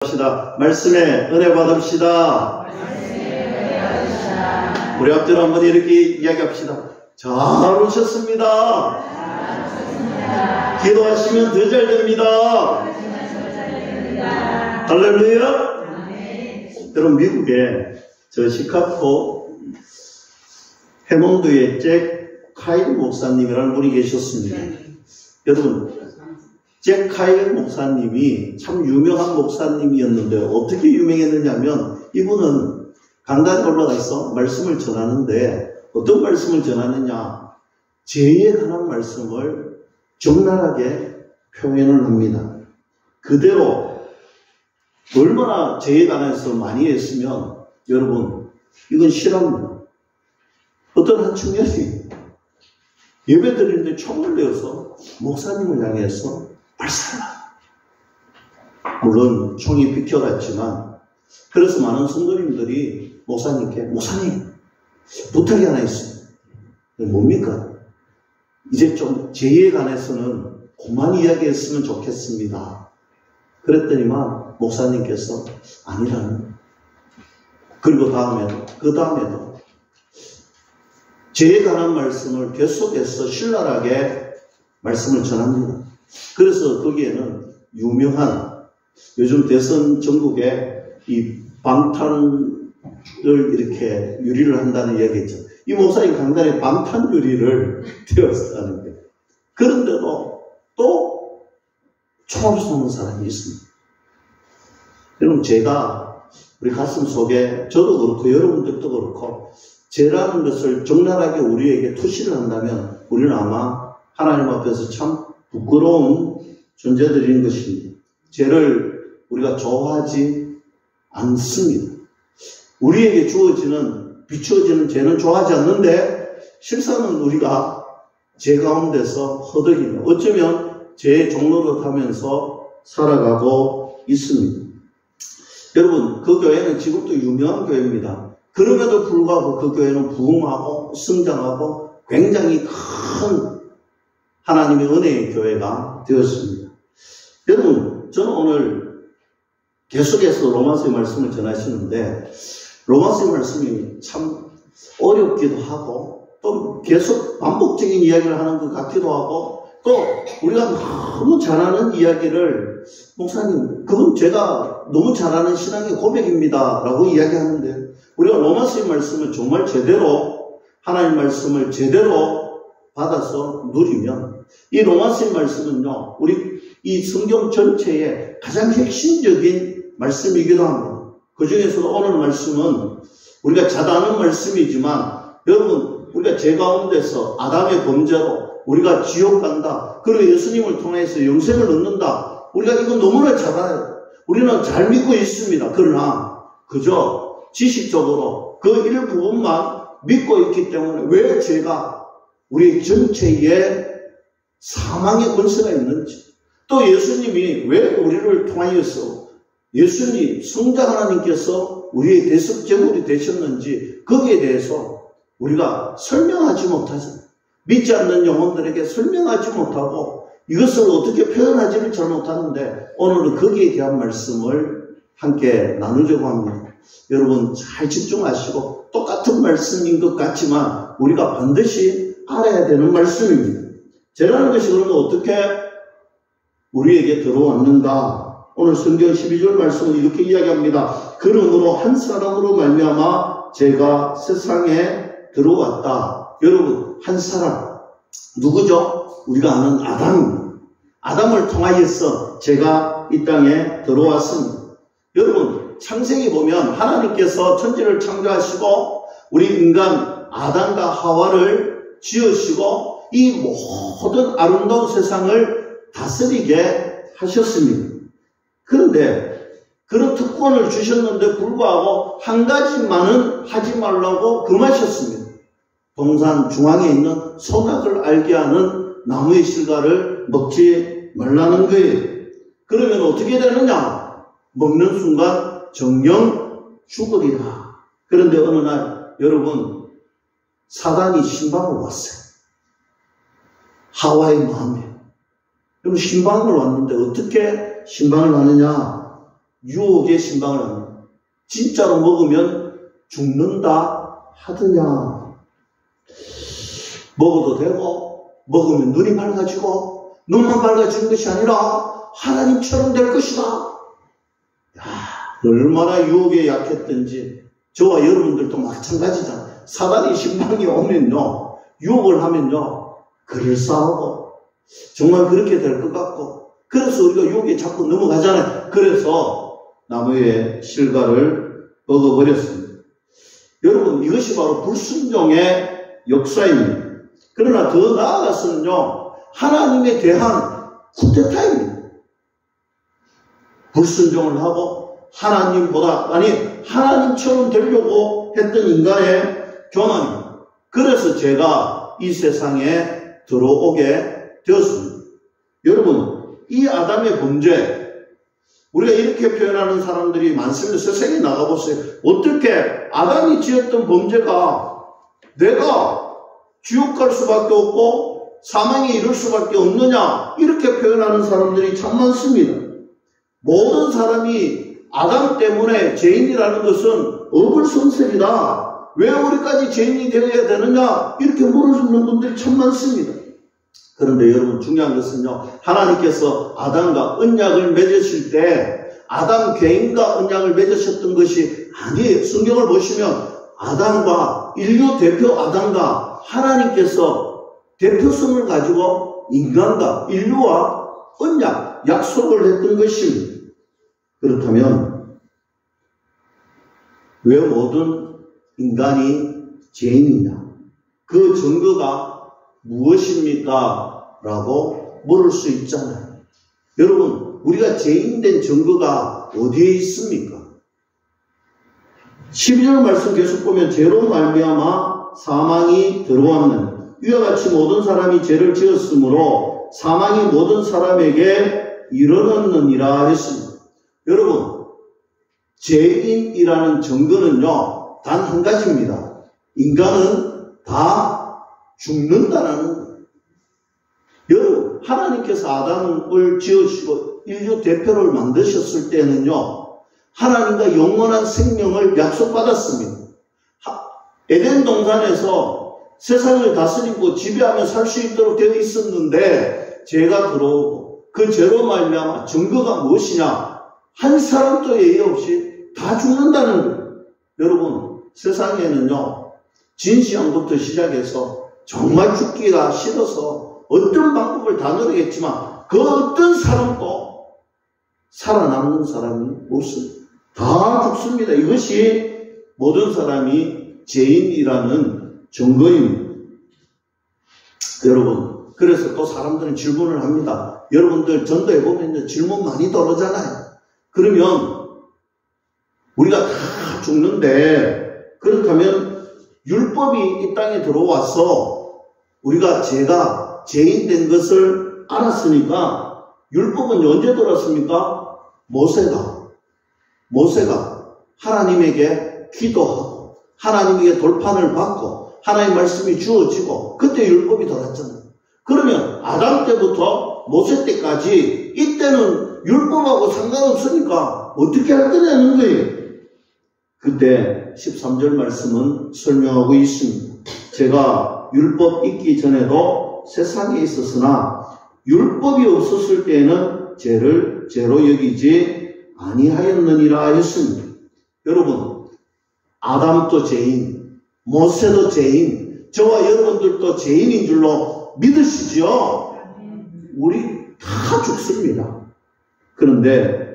합시다. 말씀에 은혜 받읍시다. 우리 앞들 한번 이렇게 이야기합시다. 잘 오셨습니다. 기도하시면 더 잘 됩니다. 할렐루야. 여러분, 미국에 저 시카고 해몬드의 잭 카일 목사님이라는 분이 계셨습니다. 여러분, 잭 카일 목사님이 참 유명한 목사님이었는데 어떻게 유명했느냐면, 이분은 강단에 올라가서 말씀을 전하는데 어떤 말씀을 전하느냐, 죄에 관한 말씀을 적나라하게 표현을 합니다. 그대로 얼마나 죄에 관해서 많이 했으면 여러분, 이건 실합니다. 어떤 한 청년이 예배 드리는데 총을 내어서 목사님을 향해서 발사를 합니다. 물론 총이 비켜갔지만, 그래서 많은 성도님들이 목사님께, 목사님 부탁이 하나 있습니다. 뭡니까? 이제 좀 죄에 관해서는 그만 이야기했으면 좋겠습니다. 그랬더니만 목사님께서 아니라는. 그리고 그 다음에도 죄에 관한 말씀을 계속해서 신랄하게 말씀을 전합니다. 그래서 거기에는 유명한, 요즘 대선 전국에 이 방탄을 이렇게 유리를 한다는 이야기죠. 이 목사님 강단에 방탄 유리를 띄웠다는 거예요. 그런데도 또 총을 쏘는 사람이 있습니다. 여러분, 제가 우리 가슴 속에, 저도 그렇고 여러분들도 그렇고, 죄라는 것을 적나라하게 우리에게 투시를 한다면 우리는 아마 하나님 앞에서 참 부끄러운 존재들인 것입니다. 죄를 우리가 좋아하지 않습니다. 우리에게 비추어지는 죄는 좋아하지 않는데, 실상은 우리가 죄 가운데서 허덕이며 어쩌면 죄의 종로로 타면서 살아가고 있습니다. 여러분, 그 교회는 지금도 유명한 교회입니다. 그럼에도 불구하고 그 교회는 부흥하고 성장하고 굉장히 큰 하나님의 은혜의 교회가 되었습니다. 여러분, 저는 오늘 계속해서 로마서의 말씀을 전하시는데, 로마서의 말씀이 참 어렵기도 하고, 또 계속 반복적인 이야기를 하는 것 같기도 하고, 또 우리가 너무 잘하는 이야기를, 목사님, 그건 제가 너무 잘하는 신앙의 고백입니다 라고 이야기하는데, 우리가 로마서의 말씀을 정말 제대로, 하나님 말씀을 제대로 받아서 누리면, 이 로마서의 말씀은요, 우리 이 성경 전체의 가장 핵심적인 말씀이기도 합니다. 그 중에서도 오늘 말씀은 우리가 잘 아는 말씀이지만, 여러분, 우리가 죄 가운데서 아담의 범죄로 우리가 지옥 간다, 그리고 예수님을 통해서 영생을 얻는다, 우리가 이거 너무나 잘 알아요. 우리는 잘 믿고 있습니다. 그러나 그저 지식적으로 그 일부분만 믿고 있기 때문에 왜 죄가 우리 전체에 사망의 권세가 있는지, 또 예수님이 왜 우리를 통하여서 예수님, 성자 하나님께서 우리의 대속제물이 되셨는지, 거기에 대해서 우리가 설명하지 못하죠. 믿지 않는 영혼들에게 설명하지 못하고 이것을 어떻게 표현하지를 잘 못하는데, 오늘은 거기에 대한 말씀을 함께 나누려고 합니다. 여러분, 잘 집중하시고, 똑같은 말씀인 것 같지만 우리가 반드시 알아야 되는 말씀입니다. 죄라는 것이 그러면 어떻게 우리에게 들어왔는가? 오늘 성경 12절 말씀은 이렇게 이야기합니다. 그러므로 한 사람으로 말미암아 죄가 세상에 들어왔다. 여러분, 한 사람, 누구죠? 우리가 아는 아담입니다. 아담을 통하여서 죄가 이 땅에 들어왔습니다. 여러분, 창세기 보면 하나님께서 천지를 창조하시고 우리 인간 아담과 하와를 지으시고 이 모든 아름다운 세상을 다스리게 하셨습니다. 그런데 그런 특권을 주셨는데 불구하고 한 가지만은 하지 말라고 금하셨습니다. 동산 중앙에 있는 선악을 알게 하는 나무의 실과를 먹지 말라는 거예요. 그러면 어떻게 되느냐? 먹는 순간 정령 죽으리라. 그런데 어느 날 여러분, 사단이 신방을 왔어요. 하와의 마음에. 그럼 신방을 왔는데 어떻게 신방을 하느냐? 유혹에 신방을 합니다. 진짜로 먹으면 죽는다 하더냐. 먹어도 되고 먹으면 눈이 밝아지고 눈만 밝아지는 것이 아니라 하나님처럼 될 것이다. 야, 얼마나 유혹에 약했던지 저와 여러분들도 마찬가지잖아요. 사단이 신방이 오면요, 유혹을 하면요, 그럴싸하고 정말 그렇게 될 것 같고, 그래서 우리가 유혹에 자꾸 넘어가잖아요. 그래서 나무의 실과를 먹어버렸습니다. 여러분, 이것이 바로 불순종의 역사입니다. 그러나 더 나아가서는요, 하나님에 대한 쿠데타입니다. 불순종을 하고 하나님보다, 아니 하나님처럼 되려고 했던 인간의 교만입니다. 그래서 제가 이 세상에 들어오게 되었습니다. 여러분, 이 아담의 범죄, 우리가 이렇게 표현하는 사람들이 많습니다. 세상에 나가보세요. 어떻게 아담이 지었던 범죄가 내가 지옥 갈 수밖에 없고 사망에 이를 수밖에 없느냐, 이렇게 표현하는 사람들이 참 많습니다. 모든 사람이 아담 때문에 죄인이라는 것은 어불성설이다. 왜 우리까지 죄인이 되어야 되느냐, 이렇게 물어주는 분들이 참 많습니다. 그런데 여러분, 중요한 것은요, 하나님께서 아담과 언약을 맺으실 때 아담 개인과 언약을 맺으셨던 것이 아니에요. 성경을 보시면 아담과, 인류 대표 아담과 하나님께서 대표성을 가지고 인간과 인류와 언약, 약속을 했던 것입니다. 그렇다면 왜 모든 인간이 죄인이냐? 그 증거가 무엇입니까? 라고 물을 수 있잖아요. 여러분, 우리가 죄인된 증거가 어디에 있습니까? 12절 말씀 계속 보면 죄로 말미암아 사망이 들어왔느니 이와 같이 모든 사람이 죄를 지었으므로 사망이 모든 사람에게 이르렀느니라 했습니다. 여러분, 죄인이라는 증거는요, 단 한 가지입니다. 인간은 다 죽는다라는 거예요. 여러분, 하나님께서 아담을 지으시고 인류 대표를 만드셨을 때는요, 하나님과 영원한 생명을 약속받았습니다. 에덴 동산에서 세상을 다스리고 지배하며 살 수 있도록 되어 있었는데 죄가 들어오고 그 죄로 말미암아 증거가 무엇이냐? 한 사람도 예의 없이 다 죽는다는 거예요. 여러분, 세상에는요, 진시황부터 시작해서 정말 죽기가 싫어서 어떤 방법을 다 노리겠지만 그 어떤 사람도 살아남는 사람이 없습니다. 다 죽습니다. 이것이 모든 사람이 죄인이라는 증거입니다. 여러분, 그래서 또 사람들은 질문을 합니다. 여러분들 전도해보면 질문 많이 들어오잖아요. 그러면 우리가 다 죽는데, 그렇다면 율법이 이 땅에 들어와서 우리가 죄가 죄인 된 것을 알았으니까 율법은 언제 들어왔습니까? 모세가 하나님에게 기도하고 하나님에게 돌판을 받고 하나님의 말씀이 주어지고 그때 율법이 들어왔잖아요. 그러면 아담 때부터 모세 때까지 이때는 율법하고 상관없으니까 어떻게 할 거냐는 거예요. 그때 13절 말씀은 설명하고 있습니다. 제가 율법 있기 전에도 세상에 있었으나 율법이 없었을 때에는 죄를 죄로 여기지 아니하였느니라 했습니다. 여러분, 아담도 죄인, 모세도 죄인, 저와 여러분들도 죄인인 줄로 믿으시죠? 우리 다 죽습니다. 그런데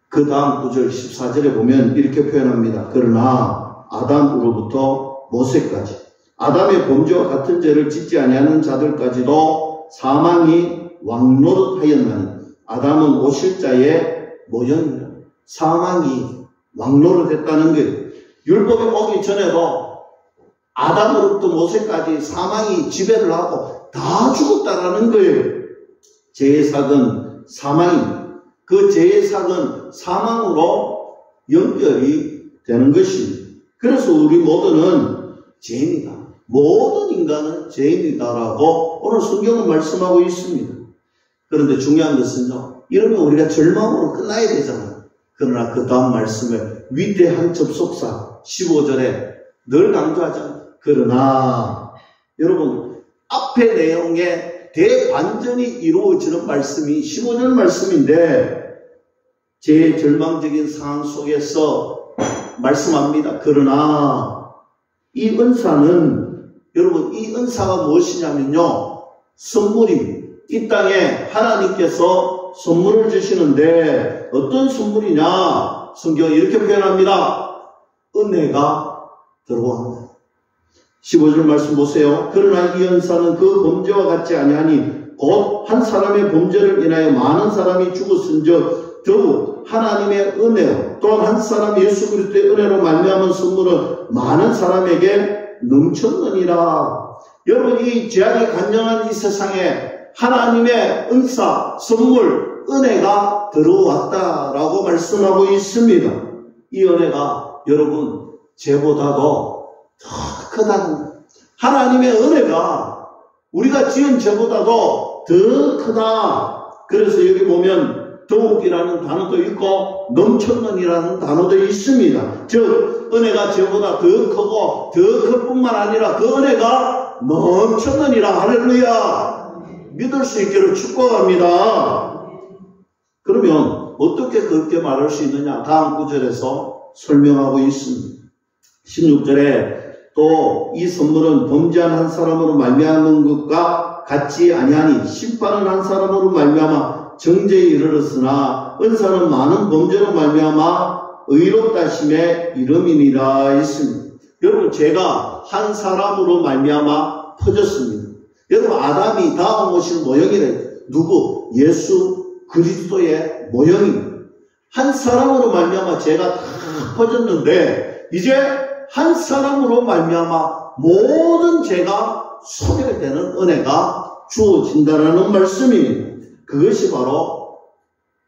그 다음 9절 14절에 보면 이렇게 표현합니다. 그러나 아담으로부터 모세까지 아담의 범죄와 같은 죄를 짓지 아니하는 자들까지도 사망이 왕노릇하였나니 아담은 오실 자의 모형이라. 사망이 왕노릇했다는 거예요. 율법이 오기 전에도 아담으로부터 모세까지 사망이 지배를 하고 다 죽었다라는 거예요. 죄의 삭은 사망입니다. 그 죄의 삭은 사망으로 연결이 되는 것입니다. 그래서 우리 모두는 죄인이다. 모든 인간은 죄인이다라고 오늘 성경은 말씀하고 있습니다. 그런데 중요한 것은요, 이러면 우리가 절망으로 끝나야 되잖아요. 그러나 그 다음 말씀에 위대한 접속사 15절에 늘 강조하잖아요. 그러나 여러분 앞에 내용에 대반전이 이루어지는 말씀이 15절 말씀인데 제 절망적인 상황 속에서 말씀합니다. 그러나 이 은사는 여러분 이 은사가 무엇이냐면요. 선물입니다. 이 땅에 하나님께서 선물을 주시는데 어떤 선물이냐? 성경이 이렇게 표현합니다. 은혜가 들어옵니다. 15절 말씀 보세요. 그러나 이 은사는 그 범죄와 같지 아니하니 곧 한 사람의 범죄를 인하여 많은 사람이 죽었은즉 더욱 하나님의 은혜로 또한 한 사람 예수 그리스도의 은혜로 말미암은 선물은 많은 사람에게 넘쳤느니라. 여러분 이 죄악이 간영한 이 세상에 하나님의 은사, 선물, 은혜가 들어왔다라고 말씀하고 있습니다. 이 은혜가 여러분 죄보다도 더 크다는 하나님의 은혜가 우리가 지은 죄보다도 더 크다. 그래서 여기 보면 더욱이라는 단어도 있고 넘쳤느니라는 단어도 있습니다. 즉 은혜가 죄보다 더 크고 더 클 뿐만 아니라 그 은혜가 넘쳤느니라. 할렐루야. 믿을 수 있기를 축복합니다. 그러면 어떻게 그렇게 말할 수 있느냐? 다음 구절에서 설명하고 있습니다. 16절에 또 이 선물은 범죄한 한 사람으로 말미암은 것과 같지 아니하니 심판은 한 사람으로 말미암아 정죄에 이르렀으나 은사는 많은 범죄로 말미암아 의롭다심에 이름이니라 했습니다. 여러분 죄가 한 사람으로 말미암아 퍼졌습니다. 여러분 아담이 다음 오실 모형이래. 누구? 예수 그리스도의 모형입니다. 한 사람으로 말미암아 죄가 다 퍼졌는데 이제 한 사람으로 말미암아 모든 죄가 소멸되는 은혜가 주어진다라는 말씀입니다. 그것이 바로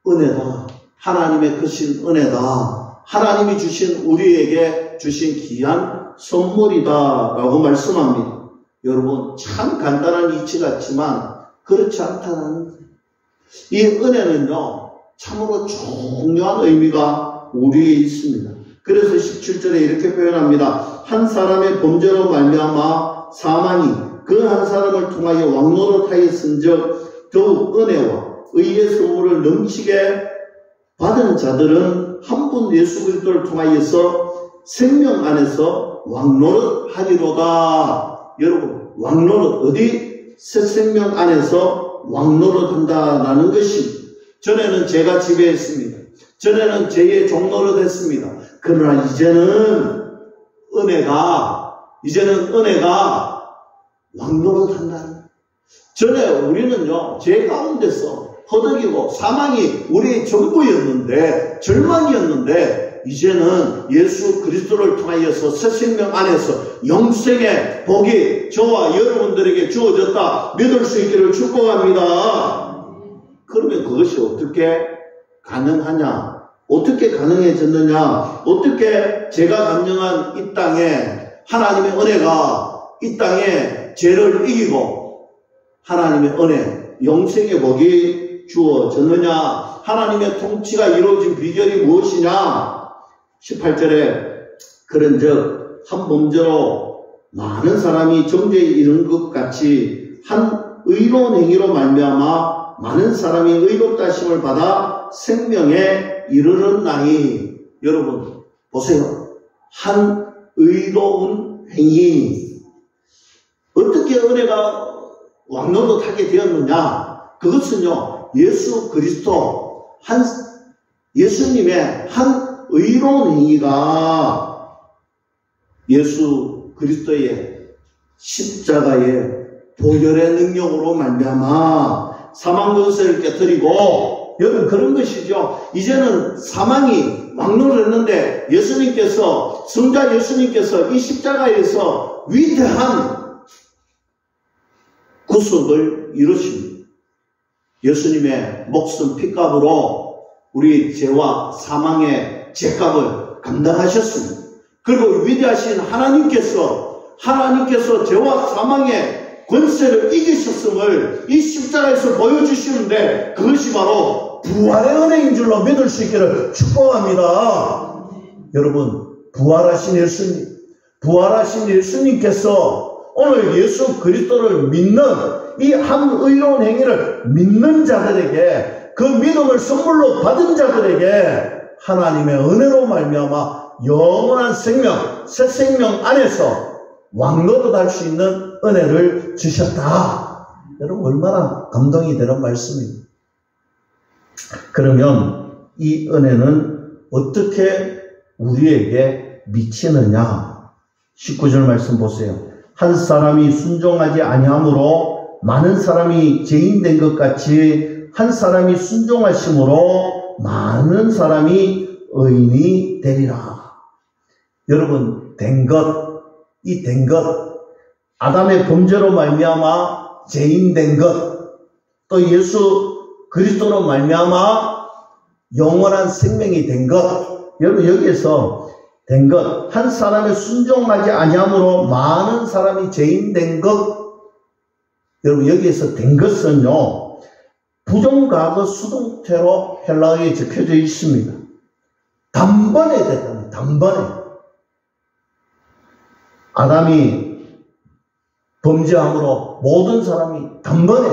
은혜다. 하나님의 크신 은혜다. 하나님이 주신 우리에게 주신 귀한 선물이다라고 말씀합니다. 여러분 참 간단한 이치 같지만 그렇지 않다는 거예요. 이 은혜는요 참으로 중요한 의미가 우리에 있습니다. 그래서 17절에 이렇게 표현합니다. 한 사람의 범죄로 말미암아 사망이 그 한 사람을 통하여 왕노릇하였은즉 더욱 은혜와 의의 선물을 넘치게 받은 자들은 한 분 예수 그리스도를 통하여서 생명 안에서 왕노릇하리로다. 여러분 왕노릇 어디? 새 생명 안에서 왕노릇한다라는 것입니다. 전에는 죄가 지배했습니다. 전에는 죄의 종노릇 했습니다. 그러나 이제는 은혜가 왕노릇한다는. 전에 우리는요 죄 가운데서 허덕이고 사망이 우리의 전부였는데 절망이었는데 이제는 예수 그리스도를 통하여서 새 생명 안에서 영생의 복이 저와 여러분들에게 주어졌다 믿을 수 있기를 축복합니다. 그러면 그것이 어떻게 가능하냐? 어떻게 가능해졌느냐? 어떻게 제가 감정한 이 땅에 하나님의 은혜가 이 땅에 죄를 이기고 하나님의 은혜, 영생의 복이 주어졌느냐? 하나님의 통치가 이루어진 비결이 무엇이냐? 18절에 그런즉 한 범죄로 많은 사람이 정죄에 이른 것 같이 한 의로운 행위로 말미암아 많은 사람이 의롭다심을 받아 생명에 이르렀나니. 여러분 보세요. 한 의로운 행위. 어떻게 은혜가 왕노릇하게 되었느냐? 그것은요 예수 그리스도 예수님의 한 의로운 행위가 예수 그리스도의 십자가의 보혈의 능력으로 말미암아 사망 권세를 깨뜨리고 여러분 그런 것이죠. 이제는 사망이 왕노릇했는데 예수님께서 성자 예수님께서 이 십자가에서 위대한 구속을 이루십니다. 예수님의 목숨 피값으로 우리 죄와 사망의 죄값을 감당하셨습니다. 그리고 위대하신 하나님께서 죄와 사망의 권세를 이기셨음을 이 십자가에서 보여주시는데 그것이 바로 부활의 은혜인 줄로 믿을 수 있기를 축복합니다. 여러분, 부활하신 예수님께서 오늘 예수 그리스도를 믿는 이 한 의로운 행위를 믿는 자들에게, 그 믿음을 선물로 받은 자들에게 하나님의 은혜로 말미암아 영원한 생명, 새 생명 안에서 왕노릇할 수 있는 은혜를 주셨다. 여러분, 얼마나 감동이 되는 말씀입니다. 그러면 이 은혜는 어떻게 우리에게 미치느냐? 19절 말씀 보세요. 한 사람이 순종하지 아니함으로 많은 사람이 죄인된 것 같이 한 사람이 순종하심으로 많은 사람이 의인이 되리라. 여러분, 된 것, 이 된 것, 아담의 범죄로 말미암아 죄인된 것, 또 예수 그리스도로 말미암아 영원한 생명이 된 것. 여러분, 여기에서 된 것, 한 사람의 순종하지 아니함으로 많은 사람이 죄인된 것. 여러분, 여기에서 된 것은요, 부정과거 수동태로 헬라어에 적혀져 있습니다. 단번에 됐다는, 단번에. 아담이 범죄함으로 모든 사람이 단번에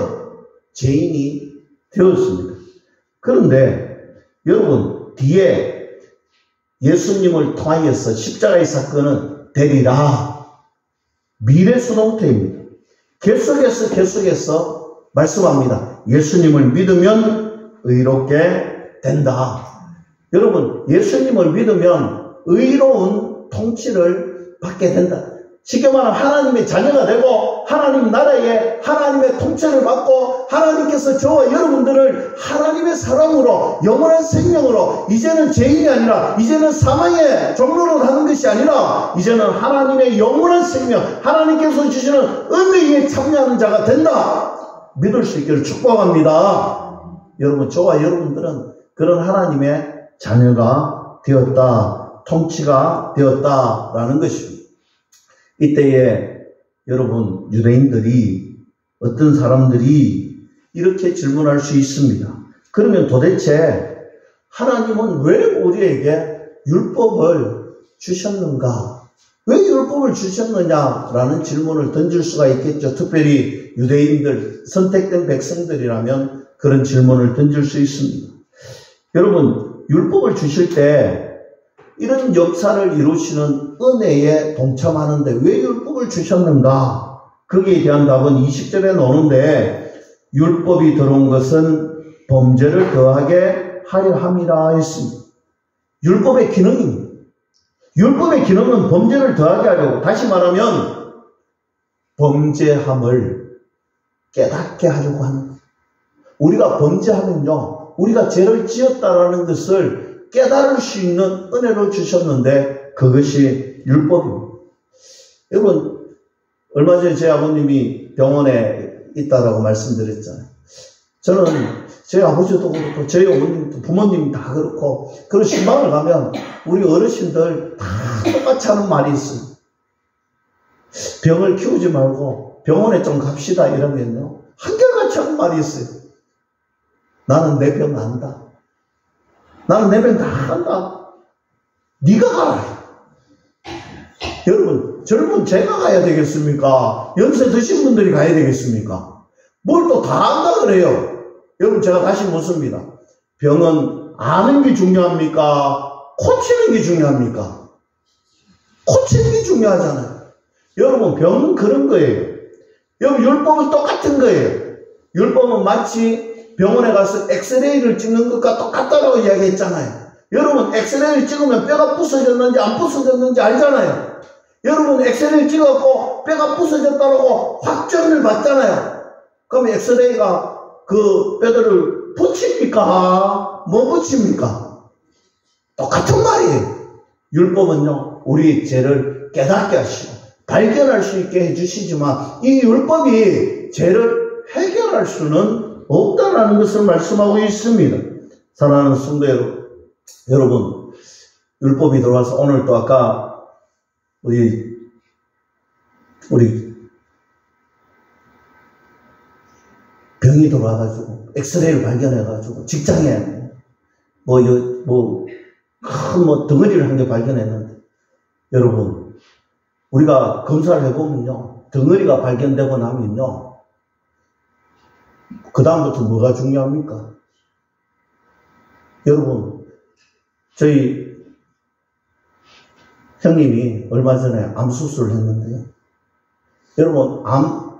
죄인이 되었습니다. 그런데 여러분, 뒤에 예수님을 통하여서 십자가의 사건은 되리라. 미래 수동태입니다. 계속해서 말씀합니다. 예수님을 믿으면 의롭게 된다. 여러분, 예수님을 믿으면 의로운 통치를 받게 된다. 쉽게 말하면 하나님의 자녀가 되고 하나님 나라에 하나님의 통치를 받고 하나님께서 저와 여러분들을 하나님의 사랑으로 영원한 생명으로, 이제는 죄인이 아니라, 이제는 사망의 종로로 하는 것이 아니라 이제는 하나님의 영원한 생명, 하나님께서 주시는 은혜에 참여하는 자가 된다. 믿을 수 있기를 축복합니다. 여러분, 저와 여러분들은 그런 하나님의 자녀가 되었다, 통치가 되었다라는 것입니다. 이때에 여러분, 유대인들이, 어떤 사람들이 이렇게 질문할 수 있습니다. 그러면 도대체 하나님은 왜 우리에게 율법을 주셨는가? 왜 율법을 주셨느냐라는 질문을 던질 수가 있겠죠. 특별히 유대인들, 선택된 백성들이라면 그런 질문을 던질 수 있습니다. 여러분, 율법을 주실 때 이런 역사를 이루시는 은혜에 동참하는데 왜 율법을 주셨는가? 거기에 대한 답은 20절에 나오는데, 율법이 들어온 것은 범죄를 더하게 하려 함이라 했습니다. 율법의 기능입니다. 율법의 기능은 범죄를 더하게 하려고, 다시 말하면 범죄함을 깨닫게 하려고 하는 거예요. 우리가 범죄하면요, 우리가 죄를 지었다라는 것을 깨달을 수 있는 은혜를 주셨는데 그것이 율법입니다. 여러분, 얼마 전에 제 아버님이 병원에 있다라고 말씀드렸잖아요. 저는 제 아버지도 그렇고 저희 어머님도, 부모님 다 그렇고, 그런 신방을 가면 우리 어르신들 다 똑같이 하는 말이 있어요. 병을 키우지 말고 병원에 좀 갑시다 이러면요, 한결같이 하는 말이 있어요. 나는 내 병 안다. 나는 내 병 다 한다. 네가 가라. 여러분, 젊은 제가 가야 되겠습니까? 연세 드신 분들이 가야 되겠습니까? 뭘 또 다 안다 그래요. 여러분, 제가 다시 묻습니다. 병은 아는 게 중요합니까? 고치는 게 중요합니까? 고치는 게 중요하잖아요. 여러분, 병은 그런 거예요. 여러분, 율법은 똑같은 거예요. 율법은 마치 병원에 가서 엑스레이를 찍는 것과 똑같다고 이야기했잖아요. 여러분, 엑스레이를 찍으면 뼈가 부서졌는지 안 부서졌는지 알잖아요. 여러분, 엑스레이를 찍었고 뼈가 부서졌다고 확정을 받잖아요. 그럼 엑스레이가 그 뼈들을 붙입니까? 뭐 붙입니까? 똑같은 말이에요. 율법은요, 우리 죄를 깨닫게 하시고 발견할 수 있게 해주시지만 이 율법이 죄를 해결할 수는 없다라는 것을 말씀하고 있습니다. 사랑하는 성도 여러분, 율법이 들어와서 오늘 또 아까 우리 병이 들어와가지고 엑스레이를 발견해가지고 직장에 큰 덩어리를 한 개 발견했는데, 여러분, 우리가 검사를 해보면요, 덩어리가 발견되고 나면요, 그 다음부터 뭐가 중요합니까? 여러분, 저희 형님이 얼마 전에 암수술을 했는데요, 여러분,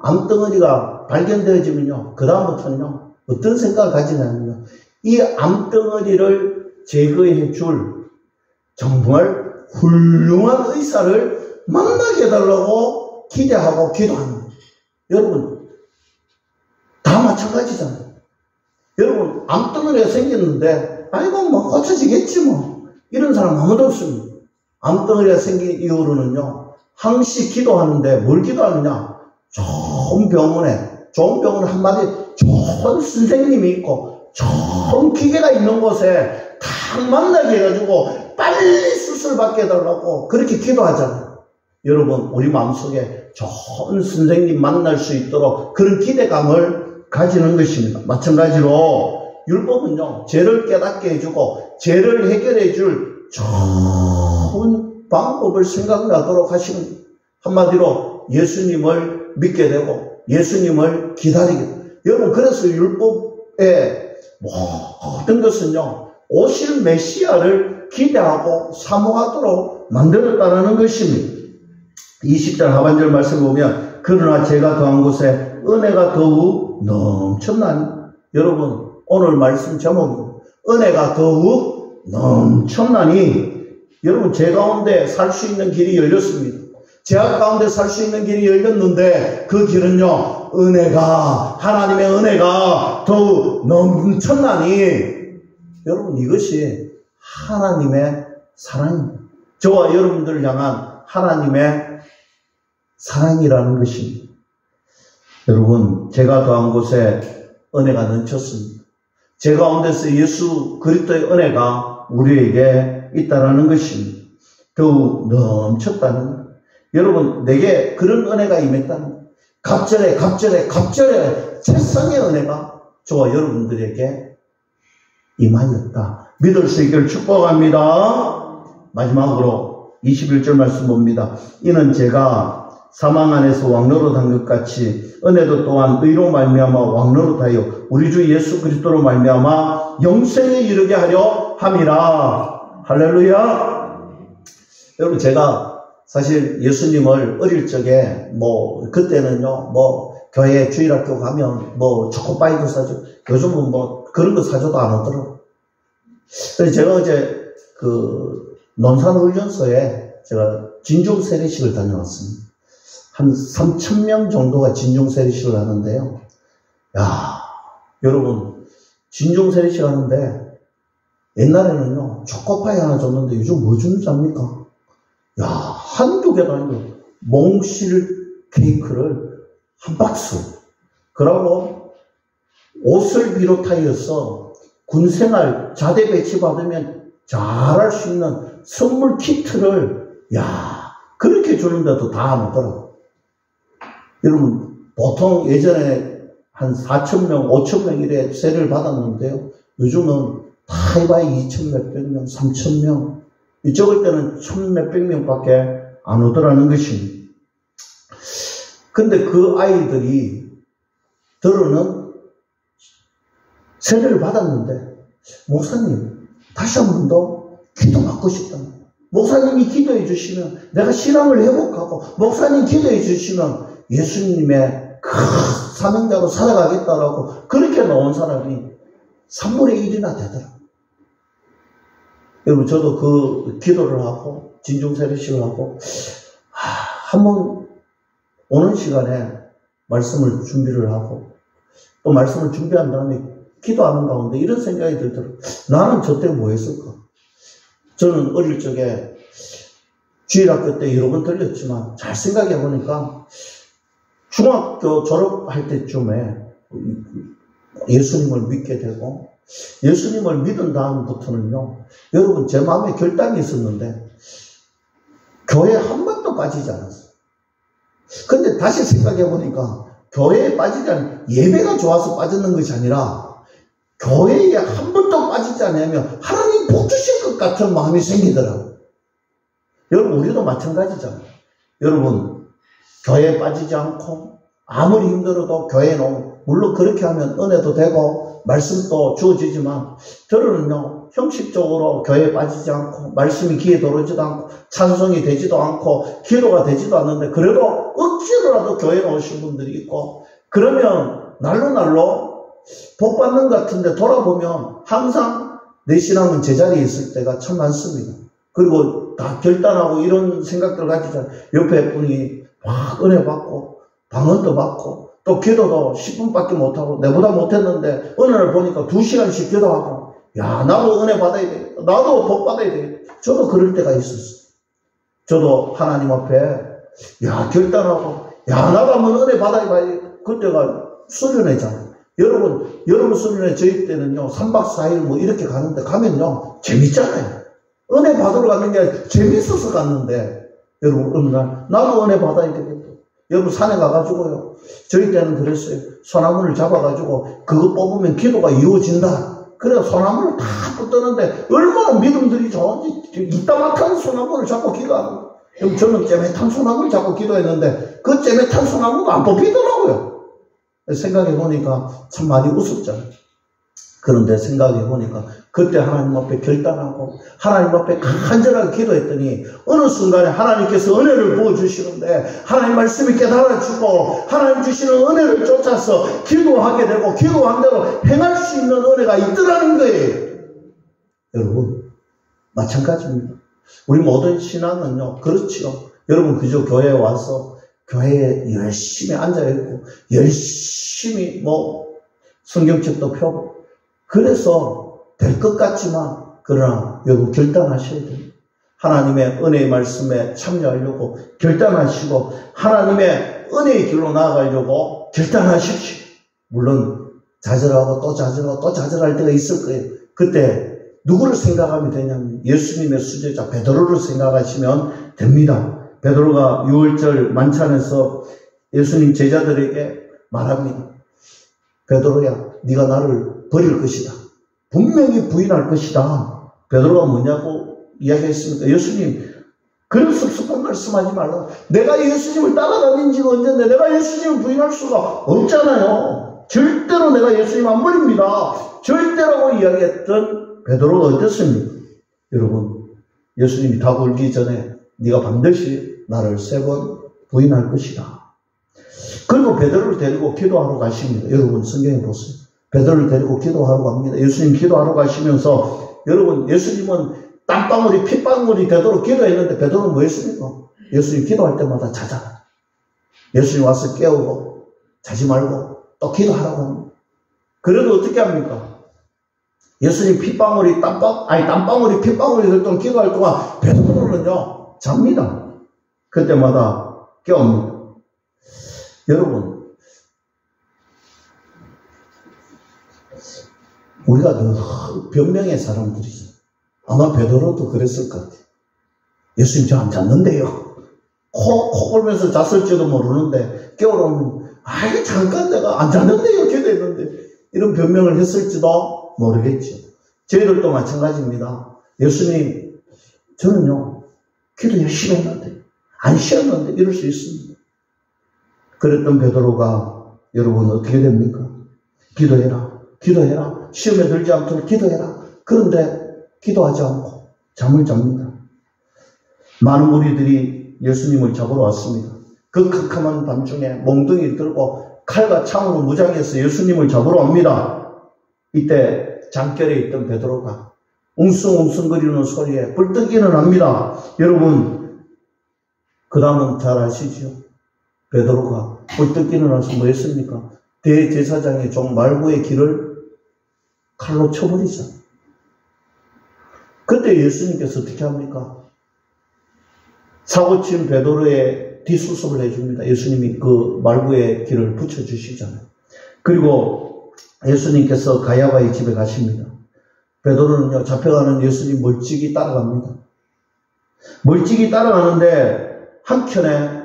암덩어리가 발견되어지면요, 그 다음부터는요, 어떤 생각을 가지냐면요, 이 암덩어리를 제거해 줄 정말 훌륭한 의사를 만나게 해달라고 기대하고 기도합니다. 여러분, 다 마찬가지잖아요. 여러분, 암덩어리가 생겼는데, 아이고, 뭐, 고쳐지겠지, 뭐. 이런 사람 아무도 없습니다. 암덩어리가 생긴 이후로는요, 항시 기도하는데 뭘 기도하느냐? 좋은 병원에 한마디 좋은 선생님이 있고, 좋은 기계가 있는 곳에 딱 만나게 해가지고, 빨리 수술받게 해달라고 그렇게 기도하잖아요. 여러분, 우리 마음속에 좋은 선생님 만날 수 있도록 그런 기대감을 가지는 것입니다. 마찬가지로 율법은요, 죄를 깨닫게 해주고 죄를 해결해 줄 좋은 방법을 생각나도록 하시는, 한마디로 예수님을 믿게 되고 예수님을 기다리게 돼요. 여러분, 그래서 율법의 모든 것은요, 오실 메시아를 기대하고 사모하도록 만들었다는 것입니다. 20절 하반절 말씀을 보면, 그러나 제가 더한 곳에 은혜가 더욱 넘쳤나니. 여러분, 오늘 말씀 제목은 은혜가 더욱 넘쳤나니. 여러분, 제 가운데 살 수 있는 길이 열렸습니다. 제 가운데 살 수 있는 길이 열렸는데, 그 길은요, 하나님의 은혜가 더욱 넘쳤나니. 여러분, 이것이 하나님의 사랑입니다. 저와 여러분들을 향한 하나님의 사랑이라는 것입니다. 여러분, 제가 더한 곳에 은혜가 넘쳤습니다. 제 가운데서 예수 그리스도의 은혜가 우리에게 있다라는 것입니다. 더욱 넘쳤다는 것. 여러분, 내게 그런 은혜가 임했다는, 갑절에 최상의 은혜가 저와 여러분들에게 임하였다. 믿을 수 있기를 축복합니다. 마지막으로 21절 말씀 봅니다. 이는 제가 사망 안에서 왕노릇한 것 같이 은혜도 또한 의로 말미암아 왕노릇하여 우리 주 예수 그리스도로 말미암아 영생에 이르게 하려 함이라. 할렐루야. 여러분, 제가 사실 예수님을 어릴 적에 그때는요, 교회 주일학교 가면 초코파이도 사주고, 요즘은 그런 거 사줘도 안 오더라고요. 그래서 제가 어제 논산훈련소에 제가 진중 세례식을 다녀왔습니다. 한 3,000명 정도가 진중 세례식을 하는데요. 여러분, 진중 세례식 하는데 옛날에는요, 초코파이 하나 줬는데 요즘 뭐 주는지 압니까? 한두 개도 아니고 몽실 케이크를 한 박스. 그러고 옷을 비롯하여서 군생활 자대 배치 받으면 잘할 수 있는 선물 키트를 그렇게 주는데도 다 안 오더라고요. 여러분, 보통 예전에 한 4,000명, 5,000명 이래 세례를 받았는데요, 요즘은 다 해봐야 2,000몇백 명, 3,000명, 적을 때는 1,000몇백 명밖에 안 오더라는 것입니다. 근데 그 아이들이 들어는 세례를 받았는데, 목사님, 다시 한 번 더 기도받고 싶다. 목사님이 기도해 주시면 내가 신앙을 회복하고, 목사님 기도해 주시면 예수님의 큰 사명자로 살아가겠다라고 그렇게 나온 사람이 3분의 1이나 되더라고요. 여러분, 저도 그 기도를 하고 진중세례식을 하고 한번 오는 시간에 말씀을 준비를 하고 또 말씀을 준비한 다음에 기도하는 가운데 이런 생각이 들더라고요. 나는 저 때 뭐 했을까? 저는 어릴 적에 주일학교 때 여러 번 들렸지만 잘 생각해 보니까 중학교 졸업할 때쯤에 예수님을 믿게 되고, 예수님을 믿은 다음부터는요, 여러분, 제 마음에 결단이 있었는데 교회 한 번도 빠지지 않았어요. 근데 다시 생각해 보니까 교회에 빠지지 않으면 예배가 좋아서 빠지는 것이 아니라 교회에 한 번도 빠지지 않으면 하나님 복 주실 것 같은 마음이 생기더라고요. 여러분 우리도 마찬가지잖아요. 여러분 교회에 빠지지 않고 아무리 힘들어도 교회에 오면 물론 그렇게 하면 은혜도 되고 말씀도 주어지지만 저는요 형식적으로 교회에 빠지지 않고 말씀이 귀에 들어오지도 않고 찬송이 되지도 않고 기도가 되지도 않는데 그래도 억지로라도 교회에 오신 분들이 있고 그러면 날로 복 받는 것 같은데 돌아보면 항상 내 신앙은 제자리에 있을 때가 참 많습니다. 그리고 다 결단하고 이런 생각들 가지잖아요. 옆에 분이 막 은혜 받고 방언도 받고 또 기도도 10분밖에 못하고 내보다 못했는데 어느 날 보니까 2시간씩 기도하고 야 나도 은혜 받아야 돼. 나도 복 받아야 돼. 저도 그럴 때가 있었어요. 저도 하나님 앞에 야 결단하고 야 나도 한번 은혜 받아야 돼. 그때가 수련회잖아요. 여러분 수련회 저희 때는요 3박 4일 뭐 이렇게 가는데 가면요 재밌잖아요. 은혜 받으러 가는 게 아니라 재밌어서 갔는데 여러분 어느 날 나도 은혜 받아야 되겠다. 여러분 산에 가가지고요 저희 때는 그랬어요. 소나무를 잡아가지고 그거 뽑으면 기도가 이루어진다. 그래서 소나무를 다 뽑던데 얼마나 믿음들이 좋은지 이따만한 소나무를 잡고 기도하는 거예요. 저는 째매탄 소나무를 잡고 기도했는데 그 째매탄 소나무가 안 뽑히더라고요. 생각해보니까 참 많이 웃었잖아요. 그런데 생각해보니까 그때 하나님 앞에 결단하고 하나님 앞에 간절하게 기도했더니 어느 순간에 하나님께서 은혜를 부어주시는데 하나님 말씀이 깨달아주고 하나님 주시는 은혜를 쫓아서 기도하게 되고 기도한 대로 행할 수 있는 은혜가 있더라는 거예요. 여러분 마찬가지입니다. 우리 모든 신앙은요 그렇지요. 여러분 그저 교회에 와서 교회에 열심히 앉아있고 열심히 뭐 성경책도 펴고 그래서 될 것 같지만 그러나 여러분 결단하셔야 됩니다. 하나님의 은혜의 말씀에 참여하려고 결단하시고 하나님의 은혜의 길로 나아가려고 결단하십시오. 물론 좌절하고 또 좌절하고 또 좌절할 때가 있을 거예요. 그때 누구를 생각하면 되냐면 예수님의 수제자 베드로를 생각하시면 됩니다. 베드로가 6월절 만찬에서 예수님 제자들에게 말합니다. 베드로야 네가 나를 버릴 것이다. 분명히 부인할 것이다. 베드로가 뭐냐고 이야기했습니까? 예수님 그런 섭섭한 말씀하지 말라. 내가 예수님을 따라다닌 지가 언젠데 내가 예수님을 부인할 수가 없잖아요. 절대로 내가 예수님 안 버립니다. 절대라고 이야기했던 베드로가 어땠습니까? 여러분 예수님이 다 굴기 전에 네가 반드시 나를 3번 부인할 것이다. 그리고 베드로를 데리고 기도하러 가십니다. 여러분 성경에 보세요. 베드로를 데리고 기도하러 갑니다. 예수님 기도하러 가시면서 여러분 예수님은 땀방울이 핏방울이 되도록 기도했는데 베드로는 뭐 했습니까? 예수님 기도할 때마다 자자. 예수님 와서 깨우고 자지 말고 또 기도하라고 합니다. 그래도 어떻게 합니까? 예수님 땀방울이 핏방울이 될 동안 기도할 동안 베드로는요 잡니다. 그때마다 깨웁니다. 여러분 우리가 늘 변명의 사람들이죠. 아마 베드로도 그랬을 것 같아요. 예수님 저 안 잤는데요. 코 골면서 잤을지도 모르는데 깨우러오면 아이 잠깐 내가 안 잤는데요 기도했는데 이런 변명을 했을지도 모르겠죠. 저희들도 마찬가지입니다. 예수님 저는요 기도 열심히 했는데 안 쉬었는데 이럴 수 있습니다. 그랬던 베드로가 여러분 어떻게 됩니까? 기도해라. 시험에 들지 않도록 기도해라. 그런데 기도하지 않고 잠을 잡니다. 많은 무리들이 예수님을 잡으러 왔습니다. 그 캄캄한 밤중에 몽둥이를 들고 칼과 창으로 무장해서 예수님을 잡으러 옵니다. 이때 장결에 있던 베드로가 웅숭웅숭거리는 소리에 벌떡 일어납니다. 여러분 그 다음은 잘 아시죠? 베드로가 벌떡 일어나서 뭐 했습니까? 대제사장의 종 말구의 귀를 칼로 쳐버리죠. 그때 예수님께서 어떻게 합니까? 사고친 베드로의 뒷수습을 해줍니다. 예수님이 그 말구의 귀를 붙여주시잖아요. 그리고 예수님께서 가야바의 집에 가십니다. 베드로는요 잡혀가는 예수님 멀찍이 따라갑니다. 멀찍이 따라가는데 한켠에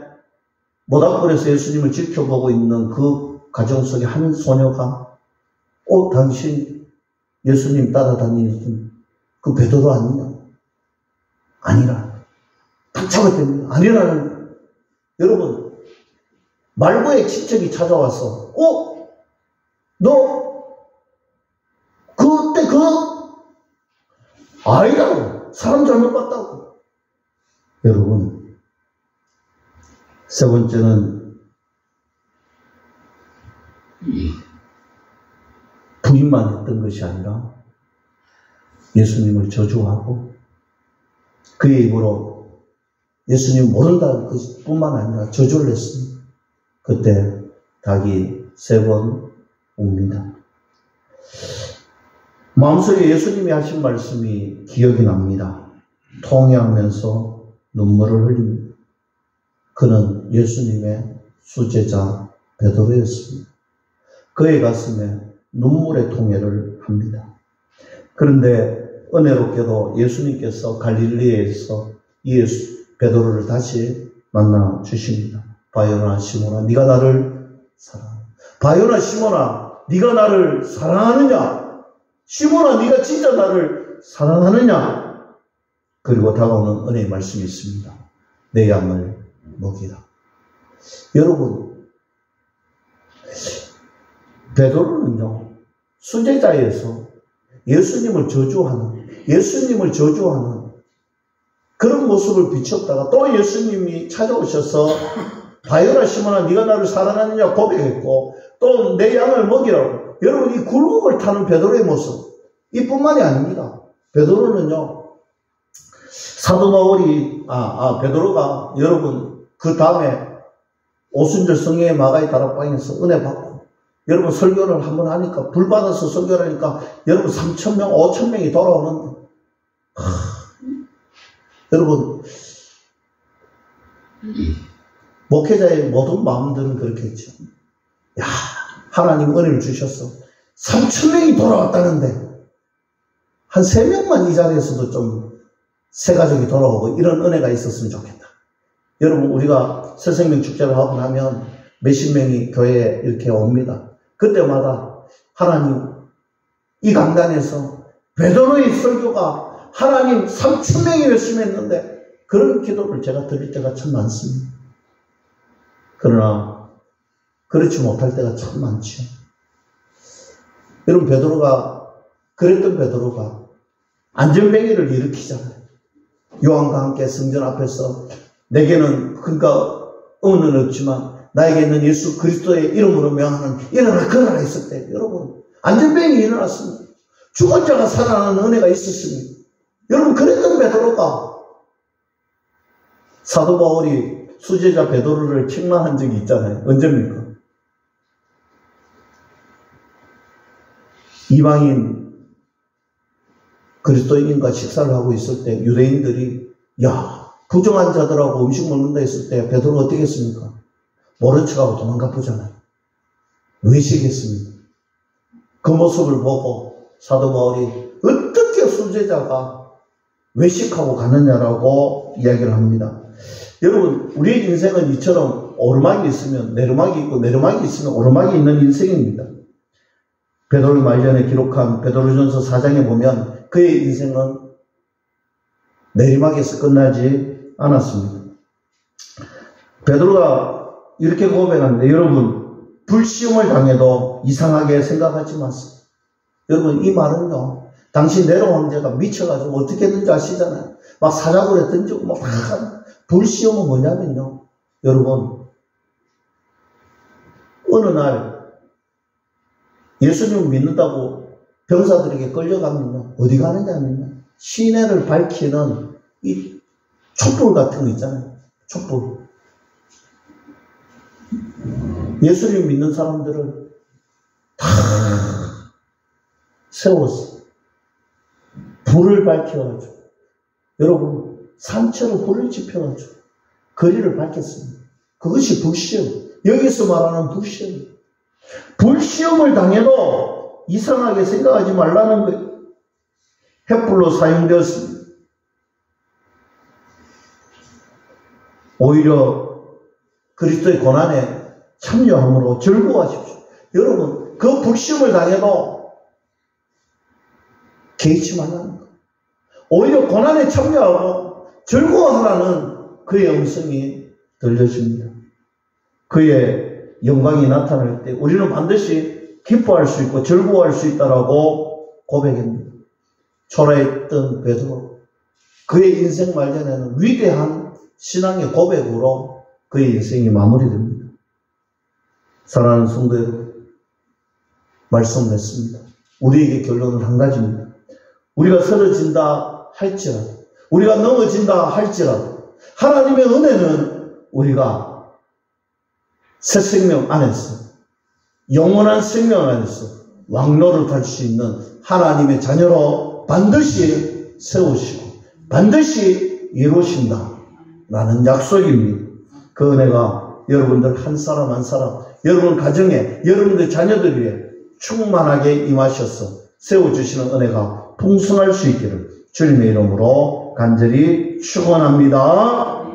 모닥불에서 예수님을 지켜보고 있는 그 가정 속에 한 소녀가 당신 예수님 따라다니는 그 베드로 아니냐? 아니라. 딱 잡았답니다. 아니라는. 여러분, 말고의 친척이 찾아와서 너 그때 아니라고. 사람 잘못 봤다고. 여러분, 세 번째는 부인만 했던 것이 아니라 예수님을 저주하고 그의 입으로 예수님 모른다는 것뿐만 아니라 저주를 했습니다. 그때 닭이 3번 웁니다. 마음속에 예수님이 하신 말씀이 기억이 납니다. 통회하면서 눈물을 흘립니다. 그는 예수님의 수제자 베드로였습니다. 그의 가슴에 눈물의 통회를 합니다. 그런데 은혜롭게도 예수님께서 갈릴리에서 이 베드로를 다시 만나 주십니다. 바요나 시몬아, 네가 나를 사랑하느냐? 바요나 시몬아, 네가 나를 사랑하느냐? 시몬아, 네가 진짜 나를 사랑하느냐? 그리고 다가오는 은혜의 말씀이 있습니다. 내 양을 먹이라. 여러분, 베드로는요, 수제자에서 예수님을 저주하는 그런 모습을 비췄다가 또 예수님이 찾아오셔서 바요나 시몬아, 네가 나를 사랑하느냐 고백했고 또 내 양을 먹이라고. 여러분, 이 굴곡을 타는 베드로의 모습 이뿐만이 아닙니다. 베드로는요, 사도 바울이 베드로가 여러분 그 다음에 오순절 성령의 마가의 다락방에서 은혜 받고 여러분 설교를 한번 하니까 불 받아서 설교를 하니까 여러분 3,000명 5,000명이 돌아오는데 여러분 목회자의 모든 마음들은 그렇겠죠. 야, 하나님 은혜를 주셨어. 3,000명이 돌아왔다는데 한 3명만 이 자리에서도 좀 새 가족이 돌아오고 이런 은혜가 있었으면 좋겠다. 여러분, 우리가 새생명 축제를 하고 나면 몇십 명이 교회에 이렇게 옵니다. 그때마다 하나님, 이 강단에서 베드로의 설교가 하나님 3,000명이 열심히 했는데 그런 기도를 제가 드릴 때가 참 많습니다. 그러나 그렇지 못할 때가 참 많죠. 여러분, 그랬던 베드로가 안전뱅이를 일으키잖아요. 요한과 함께 성전 앞에서 내게는 그러니까 은은 없지만 나에게는 예수 그리스도의 이름으로 명하는 일어나 걸어라 했을 때 여러분 안전뱅이 일어났습니다. 죽은 자가 살아나는 은혜가 있었습니다. 여러분, 그랬던 베드로가 사도 바울이 수제자 베드로를 책망한 적이 있잖아요. 언제입니까? 이방인 그리스도인과 식사를 하고 있을 때 유대인들이 부정한 자들하고 음식 먹는다 했을 때 베드로가 어떻게 했습니까? 모른 척하고 도망가 보잖아요. 외식했습니다. 그 모습을 보고 사도 바울이 어떻게 수제자가 외식하고 가느냐라고 이야기를 합니다. 여러분, 우리의 인생은 이처럼 오르막이 있으면 내리막이 있고 내리막이 있으면 오르막이 있는 인생입니다. 베드로의 말년에 기록한 베드로전서 4장에 보면 그의 인생은 내리막에서 끝나지 않았습니다. 베드로가 이렇게 고백하는데 여러분, 불시험을 당해도 이상하게 생각하지 마세요. 여러분, 이 말은요, 당시 네로 황제가 미쳐가지고 어떻게 했는지 아시잖아요. 막 사자굴에 던지고 막 불시험은 뭐냐면요, 여러분, 어느 날 예수님을 믿는다고 병사들에게 끌려가면요, 어디 가느냐면요, 시내를 밝히는 이 촛불 같은 거 있잖아요. 촛불. 예수님 믿는 사람들을 다 세워서 불을 밝혀가지고 여러분 산채로 불을 지펴가지고 거리를 밝혔습니다. 그것이 불시험. 여기서 말하는 불시험. 불시험을 당해도 이상하게 생각하지 말라는 거예요. 횃불로 사용되었습니다. 오히려 그리스도의 고난에 참여함으로 즐거워하십시오. 여러분, 그 불심을 당해도 개의치 말라는 거. 오히려 고난에 참여하고 즐거워하라는 그의 음성이 들려집니다. 그의 영광이 나타날 때 우리는 반드시 기뻐할 수 있고 즐거워할 수 있다라고 고백합니다. 초라했던 베드로, 그의 인생 말년에는 위대한 신앙의 고백으로 그의 인생이 마무리됩니다. 사랑하는 성도 여러분, 말씀을 했습니다. 우리에게 결론은 한 가지입니다. 우리가 쓰러진다 할지라도, 우리가 넘어진다 할지라도 하나님의 은혜는 우리가 새 생명 안에서, 영원한 생명 안에서 왕노릇할 수 있는 하나님의 자녀로 반드시 세우시고 반드시 이루신다 라는 약속입니다. 그 은혜가 여러분들 한 사람 한 사람, 여러분 가정에, 여러분들 자녀들 위해 충만하게 임하셔서 세워주시는 은혜가 풍성할 수 있기를 주님의 이름으로 간절히 축원합니다.